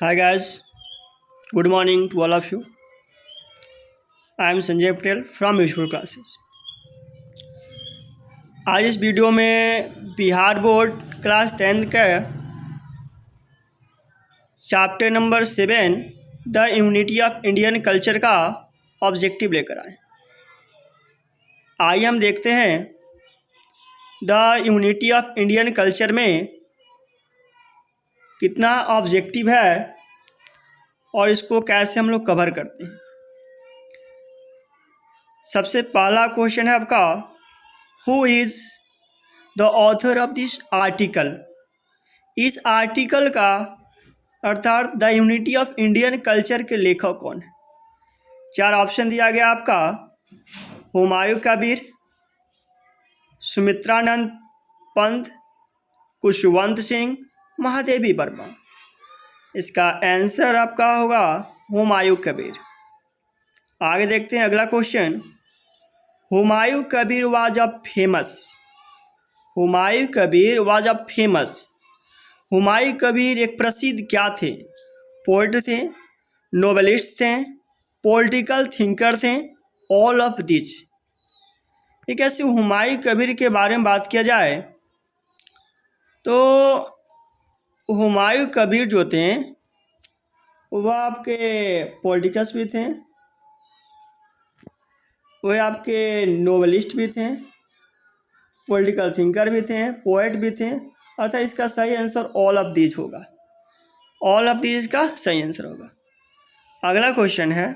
Hi guys, good morning to all of you. I am Sanjay Patel from Useful Classes. आज इस video में Bihar board class 10th का chapter number 7 the unity of Indian culture का objective लेकर आए। आइए हम देखते हैं the unity of Indian culture में कितना ऑब्जेक्टिव है और इसको कैसे हम लोग कवर करते हैं। सबसे पहला क्वेश्चन है आपका, who is the author of this article. इस आर्टिकल का अर्थात the unity of Indian culture के लेखक कौन है। चार ऑप्शन दिया गया आपका, हुमायूं कबीर, सुमित्रानंद पंत, खुशवंत सिंह, महादेवी वर्मा। इसका आंसर आपका होगा हुमायूं कबीर। आगे देखते हैं अगला question, Humayun Kabir was a famous. Humayun Kabir was a famous. Humayun Kabir एक प्रसिद्ध क्या थे? पोएट थे, नोवेलिस्ट थे, पॉलिटिकल थिंकर थे, ऑल ऑफ दिस। एक ऐसे हुमायूं कबीर के बारे में बात किया जाए तो हुमायूं कबीर जो थे वह आपके पॉलिटिकल्स भी थे, वह आपके नोवेलिस्ट भी थे, पॉलिटिकल थिंकर भी थे, पोएट भी थे। अर्थात इसका सही आंसर ऑल ऑफ दीज होगा। ऑल ऑफ दीज का सही आंसर होगा। अगला क्वेश्चन है,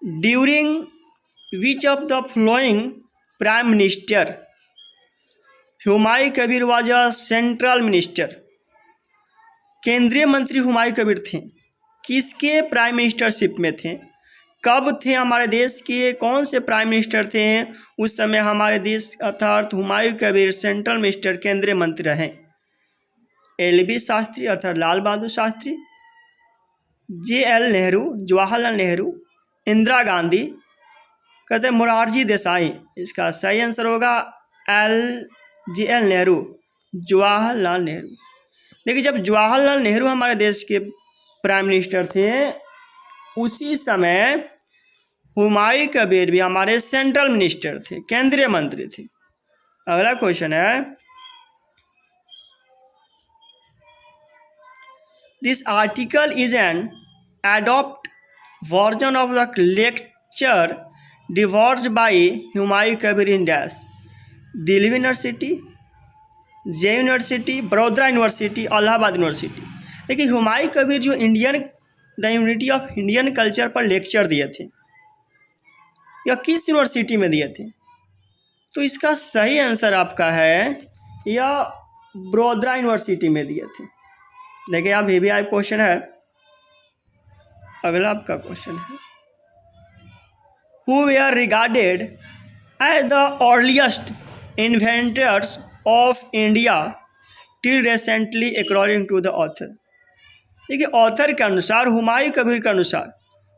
during which of the flowing prime minister Humayun Kabir was a central minister. केंद्रीय मंत्री हुमायूं कबीर थे, किसके प्राइम मिनिस्टरशिप में थे? कब थे? हमारे देश के कौन से प्राइम मिनिस्टर थे उस समय हमारे देश? अर्थात हुमायूं कबीर सेंट्रल मिनिस्टर, केंद्रीय मंत्री रहे। LB शास्त्री अर्थात लाल बहादुर शास्त्री, JL नेहरू, जवाहरलाल नेहरू, इंदिरा गांधी, कहते हैं मोरारजी देसाई। इसका सही आंसर होगा JL नेहरू, जवाहरलाल नेहरू। देखिए, जब जवाहरलाल नेहरू हमारे देश के प्राइम मिनिस्टर थे उसी समय हुमायूं कबीर भी हमारे सेंट्रल मिनिस्टर थे, केंद्रीय मंत्री थे। अगला क्वेश्चन है, this article is an adopt version of the lecture divorce by Humayun Kabir in dash. Delhi university, J university, Baroda university, Allahabad university. देखिए, हुमायूं कबीर जो the unity of Indian culture पर लेक्चर दिए थे या किस यूनिवर्सिटी में दिए थे? तो इसका सही आंसर आपका है या बड़ौदा यूनिवर्सिटी में दिए थे। देखिए, आप ये भी आप क्वेश्चन है। अगला आपका क्वेश्चन है, who were regarded as the earliest inventors of India till recently according to the author. देखिए, ऑथर के अनुसार, हुमायूं कबीर के अनुसार,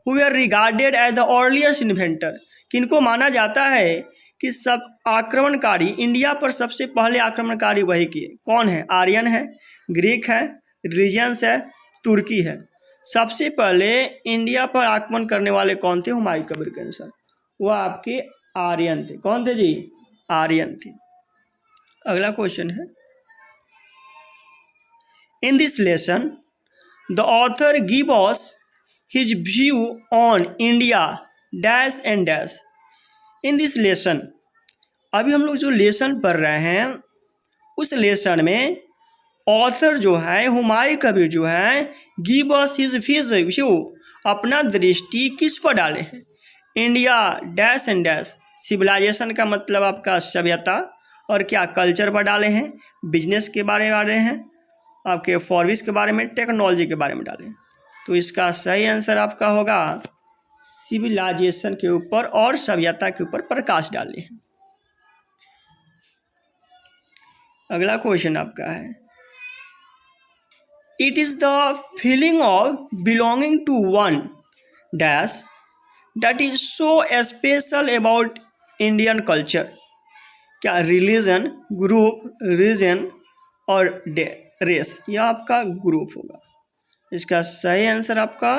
who were regarded as the earliest inventor, किनको माना जाता है कि सब आक्रमणकारी, इंडिया पर सबसे पहले आक्रमणकारी वही किए। कौन है? आर्यन है, ग्रीक है, रिलिजियंस है, तुर्की है। सबसे पहले इंडिया पर आक्रमण करने वाले कौन थे? हुमायूं कबीर के अनुसार वो आपके आर्यन थे। कौन थे जी? आर्यन थे। अगला क्वेश्चन है, in this lesson the author give us his view on India dash and dash. In this lesson, अभी हम लोग जो लेसन पढ़ रहे हैं उस लेसन में ऑथर जो है हुमायूं कबीर जो है गिव अस हिज व्यू, अपना दृष्टि किस पर डाले हैं? India dash and dash. Civilization का मतलब आपका सभ्यता और क्या कल्चर पर डाले हैं, बिजनेस के बारे में डाले हैं, आपके फॉर्विस के बारे में, टेक्नोलॉजी के बारे में डाले। तो इसका सही आंसर आपका होगा सिविलाइजेशन के ऊपर और सभ्यता के ऊपर प्रकाश डाले हैं। अगला क्वेश्चन आपका है, it is the feeling of belonging to one dash that is so special about Indian culture. क्या रिलीजन, ग्रुप, रीजन और रेस? यह आपका ग्रुप होगा। इसका सही आंसर आपका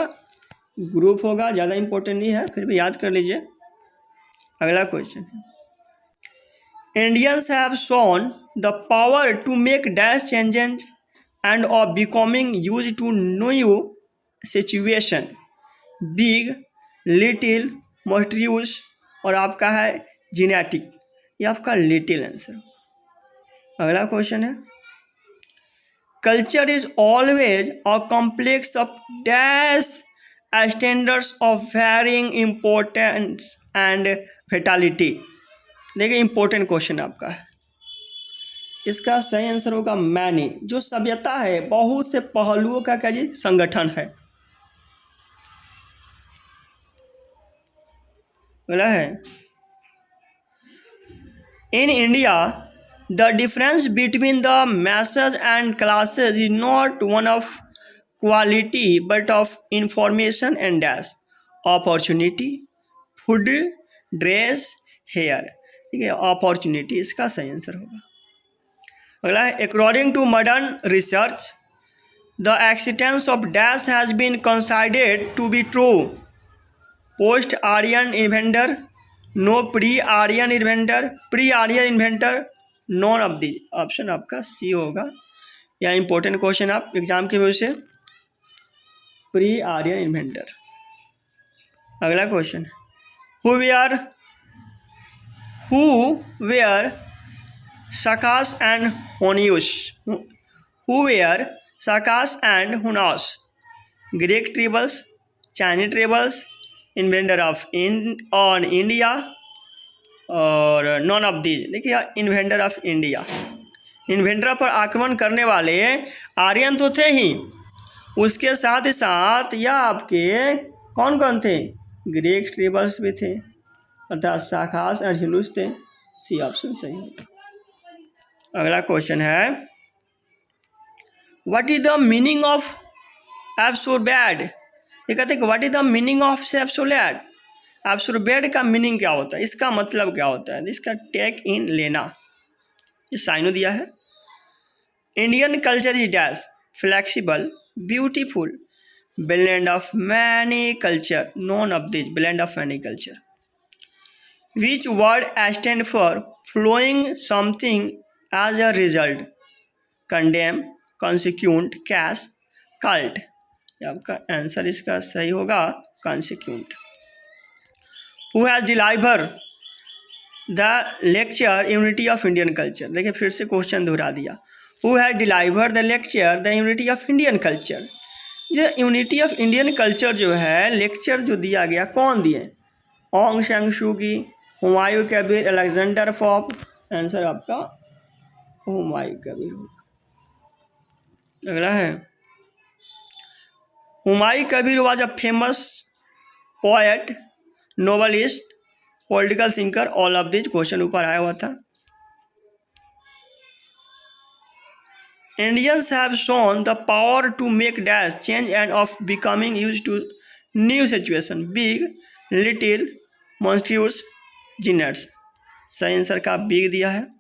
ग्रुप होगा, ज़्यादा इंपॉर्टेंट नहीं है, फिर भी याद कर लीजिए। अगला क्वेश्चन है, Indians have shown the power to make dash changes and of becoming use to new situation, big, little, monstrous और आपका है जीनेटिक। ये आपका लिटिल आंसर। अगला क्वेश्चन है, culture is always a complex of dash standards of varying importance and fatality. देखिए important question आपका है, इसका सही आंसर होगा मैनी। जो सभ्यता है बहुत से पहलुओं का क्या जी संगठन है। बोला है, in India the difference between the message and classes is not one of quality but of information and dash, opportunity, food, dress, hair. ठीक है, अपॉर्चुनिटी इसका सही आंसर होगा। अगला है, according to modern research the existence of dash has been considered to be true, post Aryan inventor, no pre Aryan inventor, pre Aryan inventor, none of the. Option आपका C होगा। या important question आप exam की वजह से, pre Aryan inventor. अगला question, who were Sakas and Honius, who were Sakas and Hunas, Greek tribals, Chinese tribals, inventor of on India और non of these. देखिए इन्वेंटर ऑफ इंडिया, इन्वेंटर पर आक्रमण करने वाले आर्यन तो थे ही, उसके साथ ही साथ यह आपके कौन कौन थे, ग्रीक ट्रिबल्स भी थे, अर्थात साकास और हिंदूस थे। सी ऑप्शन सही होगा। अगला क्वेश्चन है, what is the meaning of absorbed. ये कहते हैं कि what is the meaning of absorbed, absorbed का मीनिंग क्या होता है, इसका मतलब क्या होता है। इसका टेक इन लेना, ये साइनो दिया है। Indian culture is dash, flexible, beautiful, blend of many culture, none of this, blend of many culture. Which word stand for flowing something as a result, condemn, consequent, cash, cult। आपका answer इसका सही होगा consequent। Who has delivered the lecture unity of Indian culture. देखिए फिर से question दोहरा दिया, Who has delivered the lecture the unity of Indian culture. ये यूनिटी ऑफ इंडियन कल्चर जो है लेक्चर जो दिया गया कौन दिए, ओंग San Suu Kyi, Humayun Kabir, Alexander Pope. Answer आपका हुमायूं कबीर होगा। अगला है, Humayun Kabir was a famous poet, novelist, political thinker, all of this. Question ऊपर आया हुआ था। Indians have shown the power to make dash change and of becoming use to new situation, big, little, monstrous, giants. सही answer का big दिया है।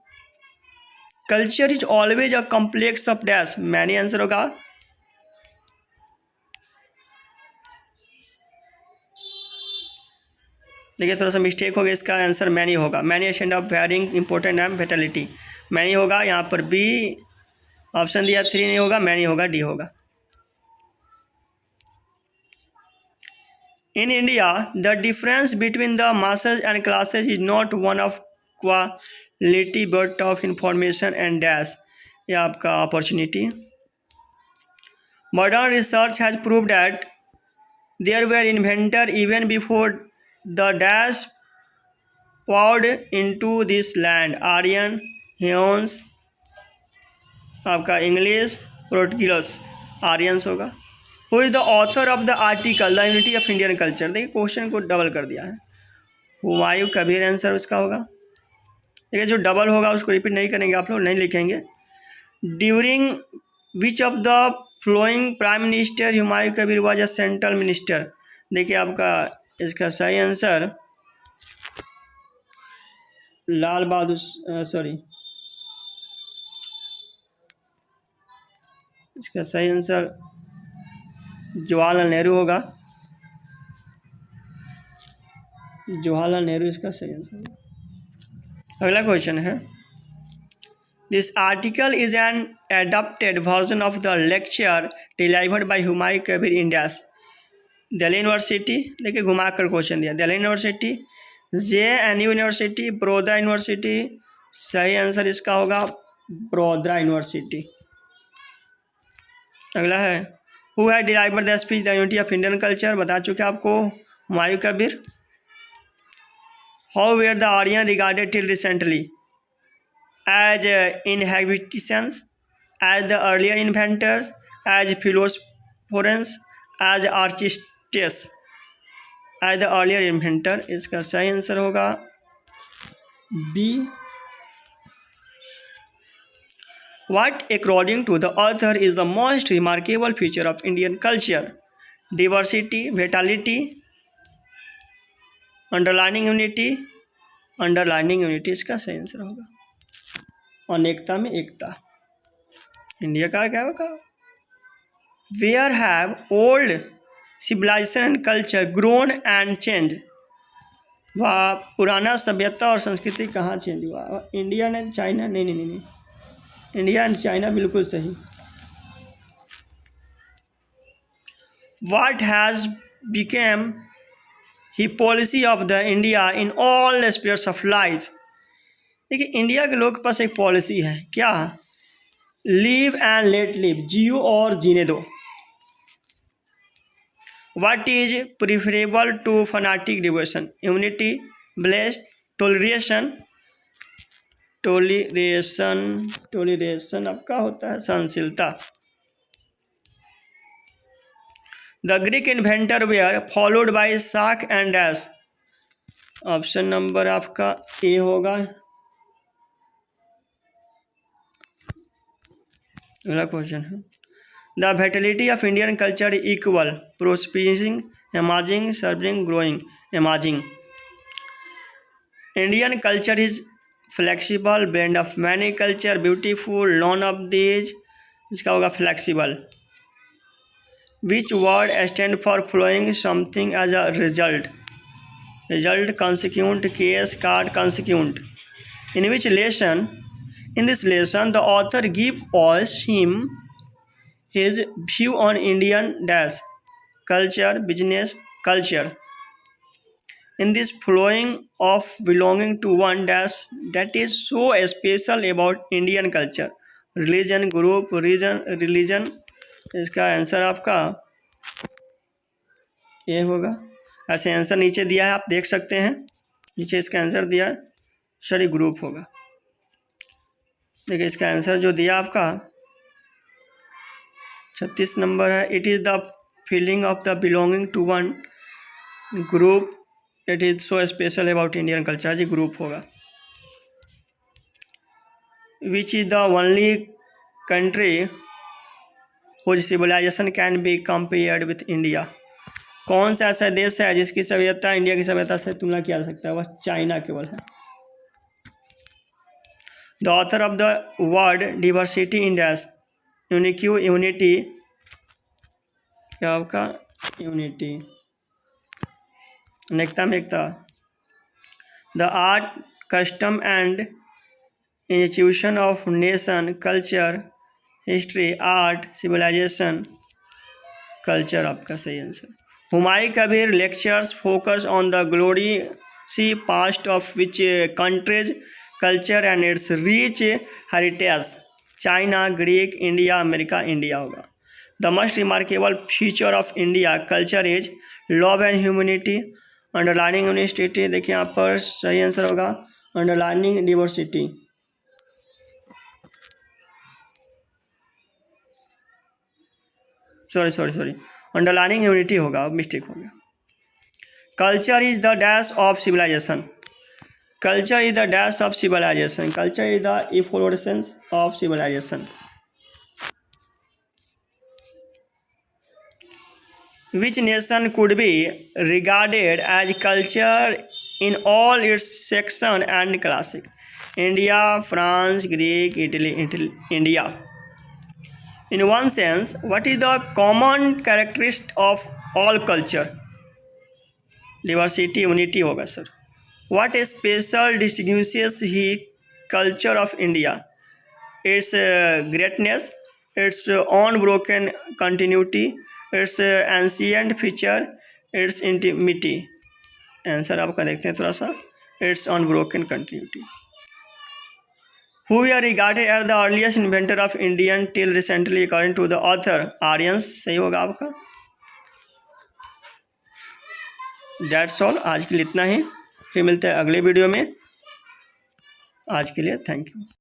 Culture is always a complex of dash, many answer होगा। देखिए थोड़ा सा mistake हो गया, इसका आंसर मैनी होगा। मैनी एशेंड of wearing important and fatality, many होगा। यहाँ पर बी ऑप्शन दिया, 3 नहीं होगा, मैनी होगा, डी होगा। In India the difference between the masses and classes is not one of quality but of information and dash. ये आपका opportunity. Modern research has proved that there were inventor even before the dash poured into this land, Aryan, Huns, आपका English, Portuguese, Aryans होगा। Who is the author of the article the unity of Indian culture. देखिए question को double कर दिया है, Humayun Kabir answer उसका होगा। देखिए जो डबल होगा उसको रिपीट नहीं करेंगे, आप लोग नहीं लिखेंगे। During which of the flowing prime minister Humayun Kabir was a central minister. देखिए आपका इसका सही आंसर लाल बहादुर इसका सही आंसर जवाहरलाल नेहरू होगा, जवाहरलाल नेहरू इसका सही आंसर। अगला क्वेश्चन है, this article is an adapted version of the lecture delivered by Humayun Kabir in dash. Delhi university, देखिए घुमा कर क्वेश्चन दिया, Delhi university, JNU university, Baroda university. सही आंसर इसका होगा बड़ौदा यूनिवर्सिटी। अगला है, who had delivered the speech the unity of Indian culture, बता चुके आपको Humayun Kabir. How were the Aryan regarded till recently, as inhabitants, as the earlier inventors, as philosophers, as artists, as the earlier inventor। इसका सही answer होगा B. What according to the author is the most remarkable feature of Indian culture? Diversity, vitality, underlining unity, underlining unity इसका सही answer होगा। अनेकता में एकता, India का क्या होगा? Where have old civilization and culture grown and change, वह पुराना सभ्यता और संस्कृति कहाँ चेंज हुआ? इंडिया एंड चाइना, नहीं, इंडिया एंड चाइना बिल्कुल सही। What has become the policy of the India in all aspects of life. देखिए इंडिया के लोगों के पास एक पॉलिसी है, क्या? लिव एंड लेट लिव, जियो और जीने दो। What is preferable to fanatic devotion? Unity, blessed, टोलरेशन, टोलरेशन आपका होता है सहनशीलता। The Greek inventor were followed by Shak and dash. Option number आपका ए होगा। अगला क्वेश्चन है, the vitality of Indian culture equal, prospering, emerging, serving, growing. Emerging. Indian culture is flexible, blend of many culture, beautiful, none of these, इसका होगा flexible. Which word stand for flowing something as a result? Result, consequent, case, card, consequent. In which lesson, in this lesson the author gives him his view on Indian dash culture, business, culture. In this flowing of belonging to one dash that is so special about Indian culture, religion, group, region, religion, इसका answer आपका ये होगा। ऐसे answer नीचे दिया है, आप देख सकते हैं, नीचे इसका आंसर दिया है, सॉरी ग्रुप होगा। देखिए इसका आंसर जो दिया आपका 36 नंबर है। It is the feeling of the belonging to one group it is so special about Indian culture, जी ग्रुप होगा। Which is the only country whose civilization can be compared with India. कौन सा ऐसा देश है जिसकी सभ्यता इंडिया की सभ्यता से तुलना किया जा सकता है? वह चाइना केवल है। The author of the word diversity in dash, unique, unity, क्या आपका यूनिटी, अनेकता में एकता। The art, custom and institution of nation, culture, history, art, civilization, culture आपका सही answer. Humayun Kabir lectures focus on the glorious past of which countries, culture and its rich heritage? China, Greek, India, America. India होगा। The most remarkable feature of India culture is love and humanity, underlining university. देखिए यहाँ पर सही answer होगा underlining diversity. Sorry underlining unity होगा, mistake हो गया। Culture is the dash of civilization. Culture is the dash of civilization. Culture is the efflorescence of civilization. Which nation could be regarded as culture in all its section and classic? India, France, Greek, Italy, India. In one sense what is the common characteristic of all culture? Diversity unity होगा sir. What special distinguishes the culture of India? Its greatness, its unbroken continuity, its ancient feature, its intimacy. Answer आपका देखते हैं थोड़ा सा, its unbroken continuity. Who were regarded as the earliest inventor of Indian till recently according to the author? Aryans सही होगा आपका। That's all, आज के लिए इतना ही, फिर मिलते हैं अगले वीडियो में। आज के लिए थैंक यू।